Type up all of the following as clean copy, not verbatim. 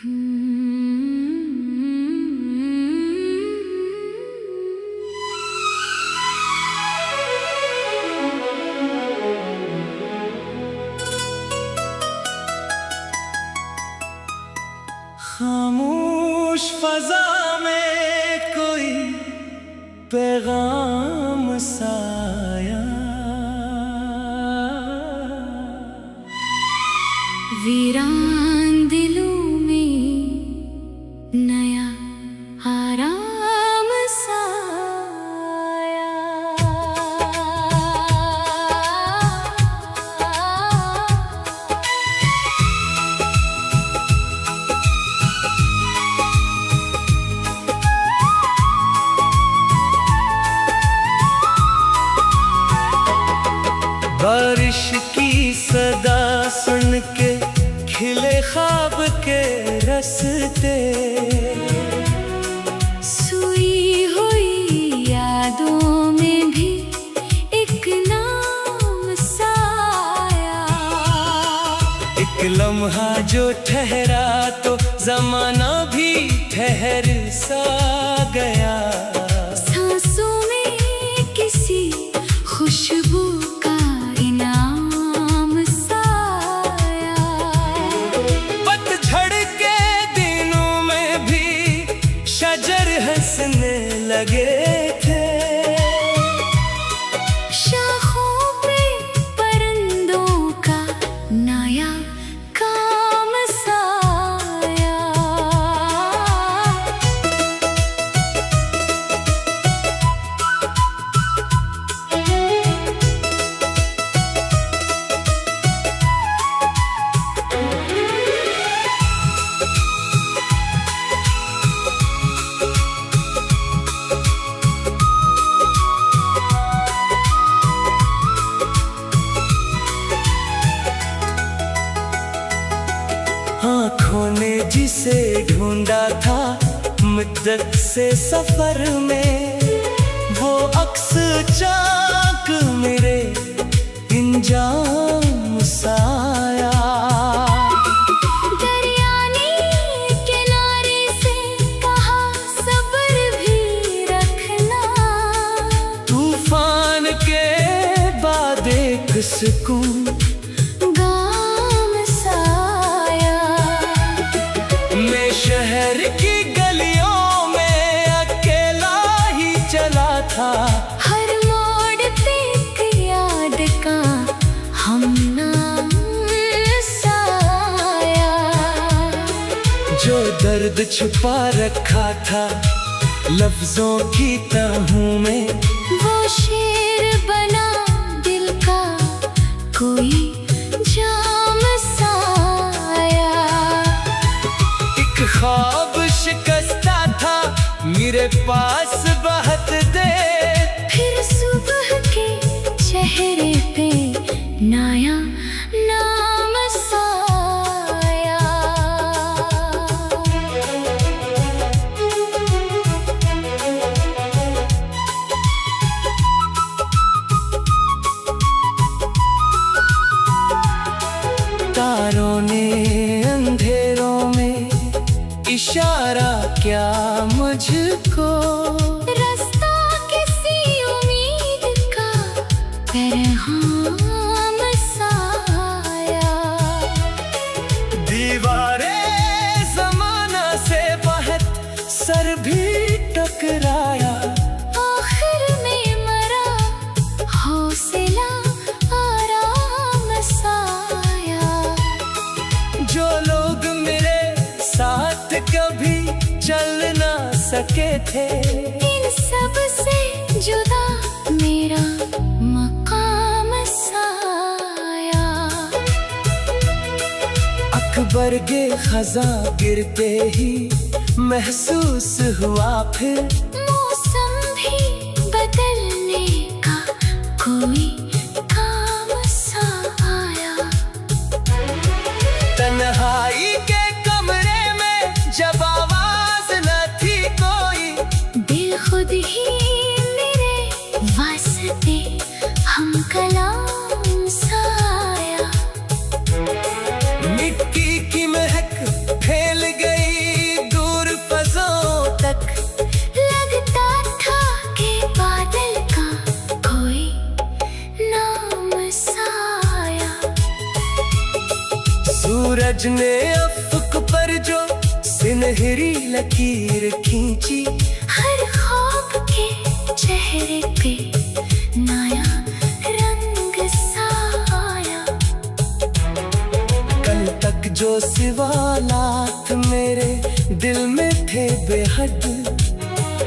खामोश फजा में कोई पैगाम साया, वीरान दिलों में नया आराम साया। बारिश की सदा सुन के खिले ख्वाब के रस्ते, सुई हुई यादों में भी एक नाम साया। एक लम्हा जो ठहरा तो जमाना भी ठहर सा गया। सांसों में किसी खुशबू का इनाम साया। पतझड़ के दिनों में भी शजर हंसने लगे थे। शाखों पे परिंदों का नया काम साया। आँखों ने जिसे ढूंढा था मुद्दत से सफर में, वो अक्स चाक मेरे इंजाम साया। दरिया ने किनारे से कहा सब्र भी रखना। तूफान के बाद एक सुकून गाम साया। मैं शहर की गलियों में अकेला ही चला था। हर मोड़ पे एक याद का हम नाम साया। जो दर्द छुपा रखा था लफ्जों की तहों में, वो शेर बना दिल का कोई जाम साया। एक ख्वाब शिकस्ता था मेरे पास बहुत देर। फिर सुबह के चेहरे पे नया नाम साया। तारों ने अंधेरों में इशारा क्या मुझको, रास्ता किसी उम्मीद का पैगाम साया। दीवारें जमाना से बहुत सर भी टकराया। आखिर में मरा हौसला आराम साया। जो लोग मेरे साथ कभी चल ना सके थे, इन सब से जुदा मेरा मकाम साया। अकबर के खजा गिरते ही महसूस हुआ फिर, मौसम भी बदलने का कोई काम साया। तन्हाई के कमरे में जब आवाज न थी कोई, दिल खुद ही मेरे वास्ते हम कलाम साया। मिट्टी की महक फैल गई सूरज ने अफक पर जो सुनहरी लकीर खींची, हर ख्वाब के चेहरे पे नया रंग सा आया। कल तक जो सवालात मेरे दिल में थे बेहद,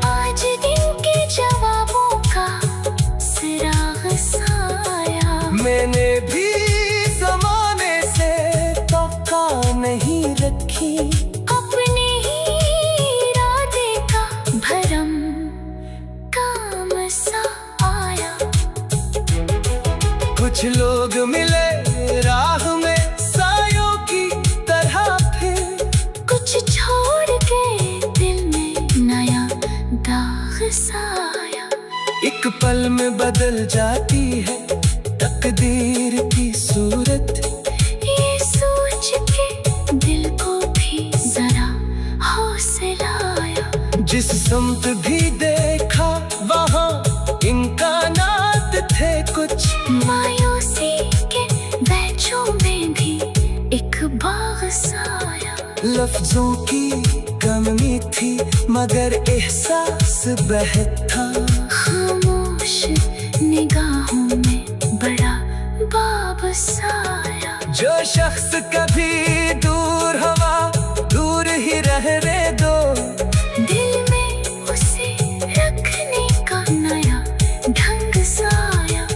आज दिन के जवाबों का सिराग साया। मैंने भी जमाने से तौक़ा नहीं रखी, अपने ही इरादे का भरम काम सा आया। कुछ लोग मिले राह में सायों की तरह, फिर कुछ छोड़ के दिल में नया दाग सा आया। एक पल में बदल जाती है तकदीर की सूरत, ये सोच के दिल को भी जरा हौसला आया। जिस समत भी देखा वहाँ इम्कानात थे कुछ, मायूसी के बैचों में भी एक बाग सा आया। लफ्जों की कमी थी मगर एहसास बेहद था, खामोश निगाहों में बड़ा बाब सा आया। जो शख्स कभी दूर हवा दूर ही रहने दो, दिल में उसे रखने का नया ढंग सा आया।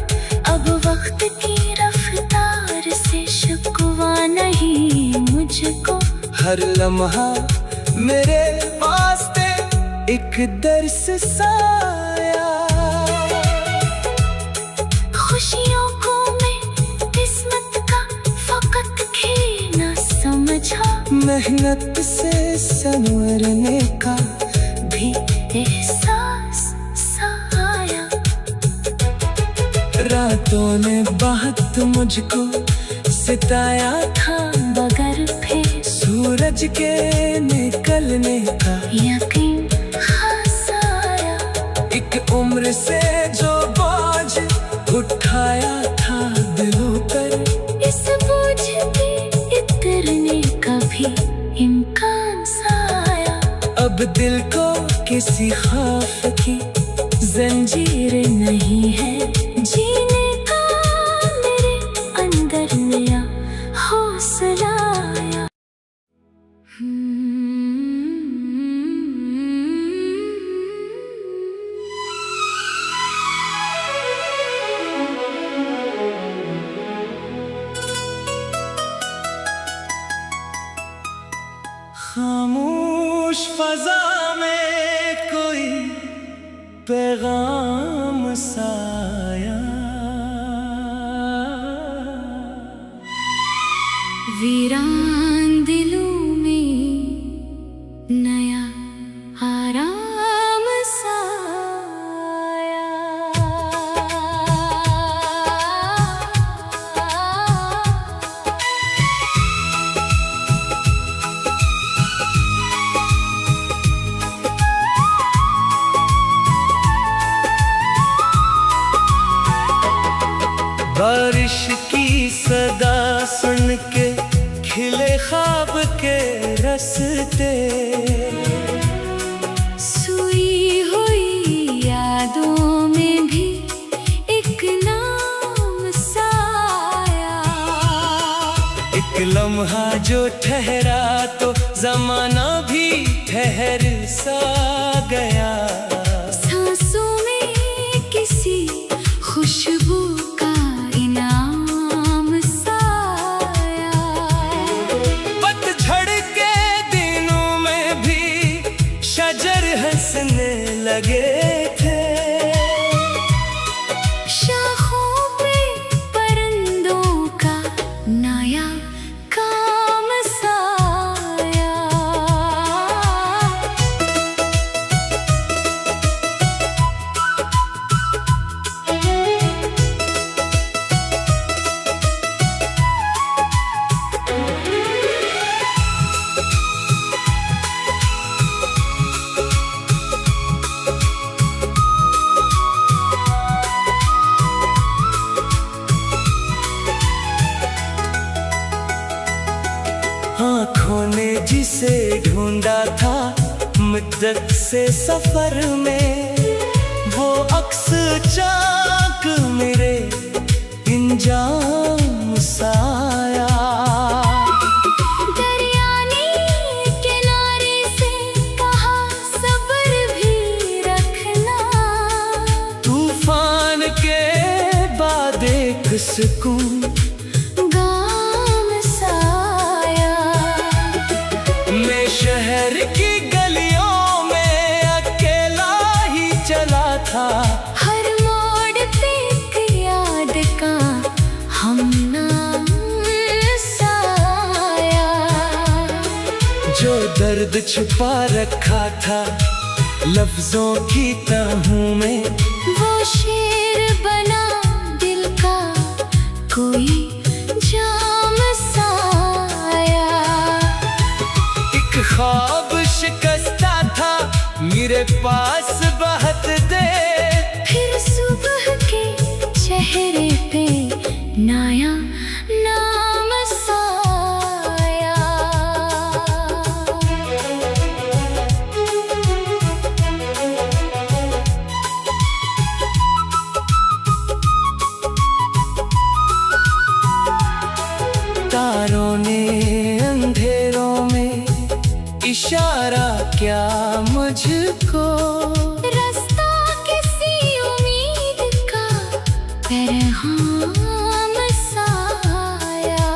अब वक्त की रफ्तार से शिकवा नहीं मुझको, हर लम्हा मेरे वास्ते एक दर्स साया। खुशियों को मैं किस्मत का फकत खेल न समझा, मेहनत से संवरने का भी एहसास सा आया। रातों ने बहुत मुझको सिताया था, बगर फिर सूरज के निकलने का यकीन खास आया। एक उम्र से जो बोझ उठाया था दिलों पर, इस बोझ पे उतरने का भी इम्कान सा आया। अब दिल को किसी खौफ की जंजीर नहीं है, जीने का मेरे अंदर नया हौसला आया। खामोश फजा में कोई पैगाम साया, वीरान दिलों में नया आराम सा आया। बारिश की सदा सुन के खिले ख्वाब के रस्ते, सुई हुई यादों में भी एक नाम सा आया। एक लम्हा जो ठहरा तो जमाना भी ठहर सा गया। सांसों में किसी खुशबू का इनाम सा आया। पतझड़ के दिनों में भी शजर हंसने लगे थे, शाखों पे परिंदों का नया काम सा आया। आँखों ने जिसे ढूंढा था मुद्दत से सफर में, वो अक्स चाक मेरे इंजाम साया। दरिया ने किनारे से कहा सब्र भी रखना, तूफान के बाद एक सुकून गाम साया। मैं शहर की गलियों में अकेला ही चला था, हर मोड़ पे एक याद का हम नाम साया। जो दर्द छुपा रखा था लफ्जों की तहों में, वो शेर बना दिल का कोई जाम साया। एक ख्वाब शिकस्ता था मेरे पास बहुत देर, फिर सुबह के चेहरे पे नया नाम साया। तारों ने अंधेरों में इशारा क्या मुझको, रास्ता किसी उम्मीद का पैगाम साया।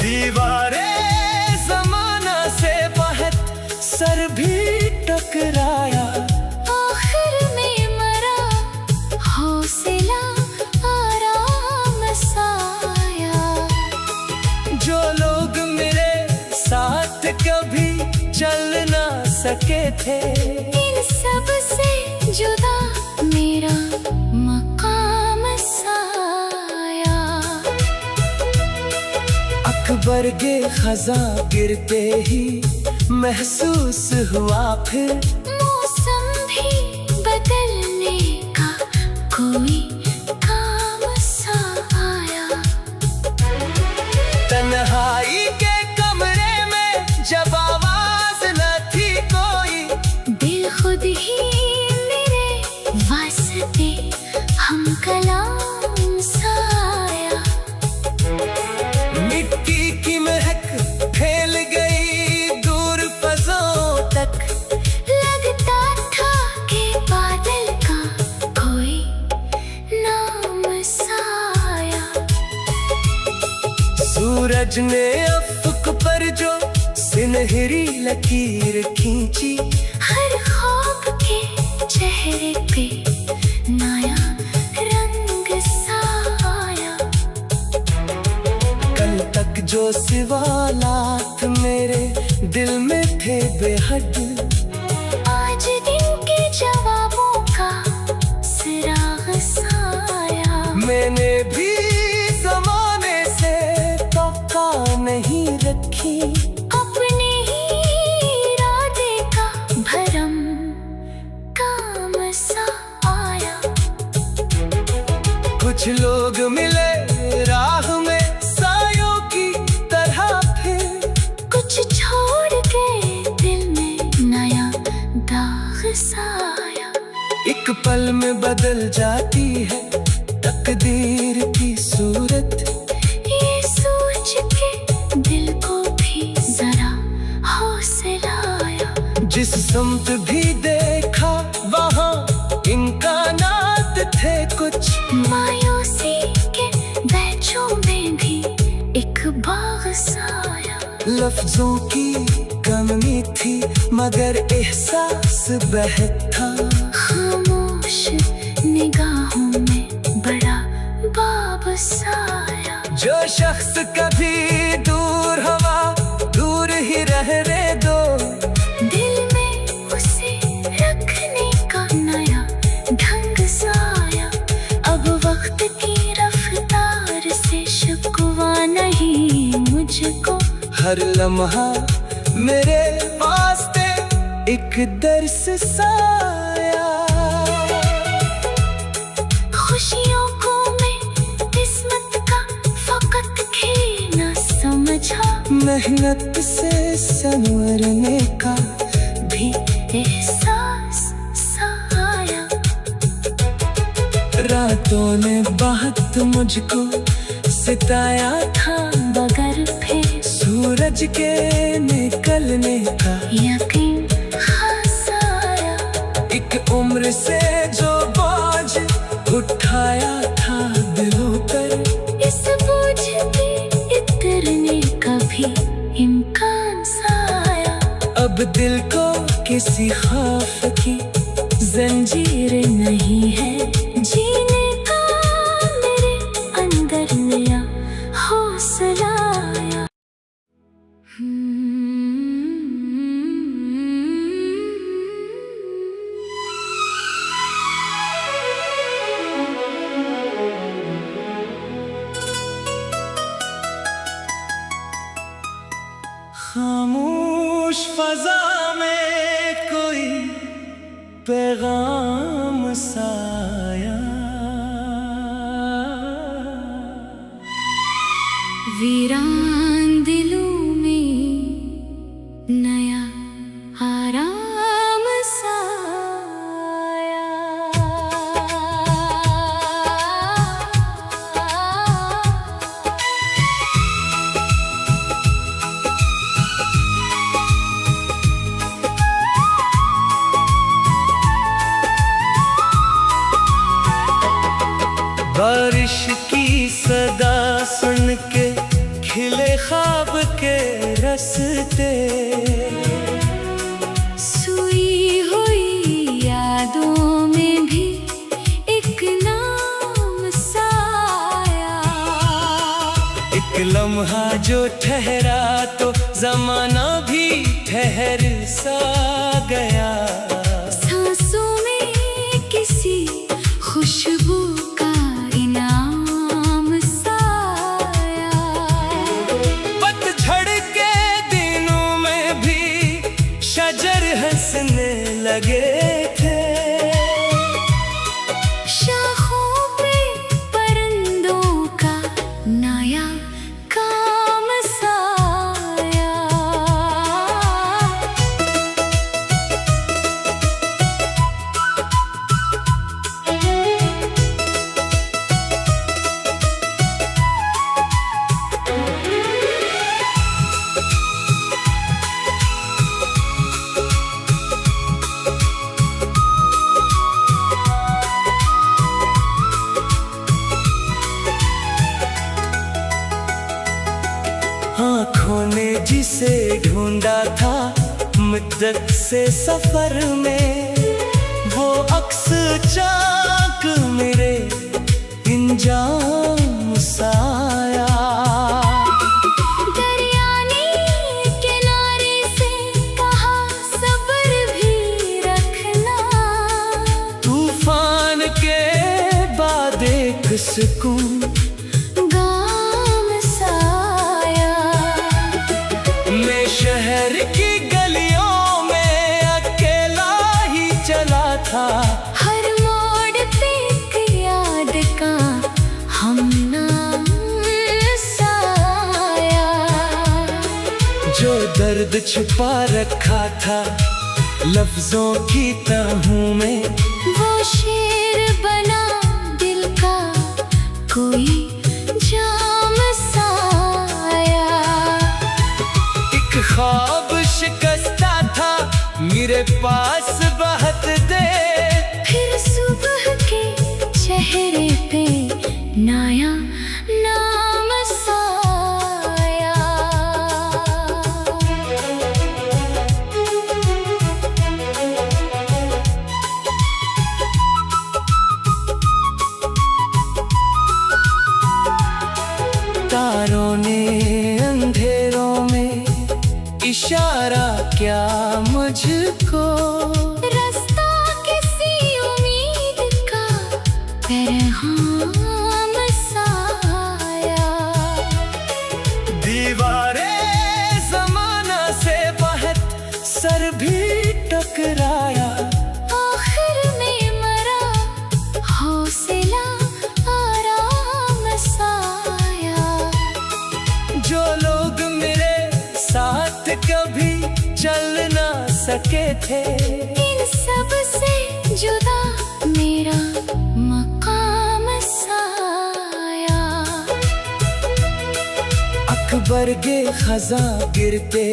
दीवारें ज़माना से बहुत सर भी टकराया, आखिर में मरा हौसला आराम साया। जो लोग मेरे साथ कभी चल ना सके थे, इन सब से जुदा मेरा मकाम साया। अकबर के खजा गिरते ही महसूस हुआ, फिर मौसम भी बदलने का कोई काम साया। तन्हाई के कमरे में जब आवाज न थी कोई, दिल खुद ही मेरे वास्ते हम कलाम साया। मिट्टी की महक फैल गई दूर फज़ों तक, लगता था कि बादल का कोई नाम साया। सूरज ने अफ़क़ पर जो सुनहरी लकीर खींची, हर ख्वाब के चेहरे पे नया रंग साया। कल तक जो सवालात मेरे दिल में थे बेहद, आज दिन के जवाबों का सिराग साया। मैंने भी ज़माने से तौक़ा नहीं रखी, अपने ही इरादे का भरम काम सा आया। कुछ लोग मिले राह में सायों की तरह, फिर कुछ छोड़ के दिल में नया दाग साया। एक पल में बदल जाती है तकदीर की सूरत, ये सोच के दिल को भी जरा हौसला आया। जिस समत भी देखा वहाँ इम्कानात थे कुछ, मायूसी के बैचों में भी एक बाग साया। लफ्जों की कमी थी मगर एहसास बहत था, खामोश निगाहों में बड़ा बाब साया। जो शख्स कभी दूर हवा दूर ही रहने दो, दिल में उसे रखने का नया ढंग साया। अब वक्त की रफ्तार से शिकवा नहीं मुझको, हर लम्हा मेरे वास्ते एक दर्स साया। खुशियों को मैं किस्मत का फकत खेल न समझा, मेहनत से संवरने का भी एहसास सा आया। रातों ने बहुत मुझको सिताया था, मगर फिर सूरज के निकलने का यकीन खास आया। एक उम्र से जो बोझ उठाया था दिलों पर, इस बोझ पे उतरने का भी इम्कान सा आया। अब दिल को किसी खौफ की जंजीर नहीं है, जीने का मेरे अंदर नया हौसला आया। खामोश फजा में कोई पैगाम साया। वीरान दिलों में नया आराम सा बारिश की सदा सुन के खिले ख्वाब के रस्ते, सुई हुई यादों में भी एक नाम साया। एक लम्हा जो ठहरा तो जमाना भी ठहर सा गया। सांसों में किसी खुशबू का इनाम साया। पतझड़ के दिनों में भी शजर हंसने लगे थे, शाखों पे परिंदों का नया काम साया। आँखों ने जिसे ढूंढा था मुद्दत से सफर में, वो अक्स चाक मेरे इंजाम साया। दरियानी किनारे से कहा सब्र भी रखना, तूफान के बाद एक सुकून गाम साया। मैं शहर की गलियों में अकेला ही चला था, हर मोड़ पे एक याद का हम नाम साया। जो दर्द छुपा रखा था लफ्जों की तहों में, वो शेर बना दिल का कोई जाम साया। एक ख्वाब शिकस्ता था मेरे पास बहुत देर, फिर सुबह के चेहरे पे नया नाम साया। तारों ने अंधेरों में इशारा क्या मुझको, रास्ता किसी उम्मीद का पैगाम साया। दीवारें जमाना से बहुत सर भी टकराया, आखिर में मरा हौसला आराम साया। जो लोग मेरे सके थे। इन सब से जुदा मेरा मकाम साया। अकबर के खजा गिरते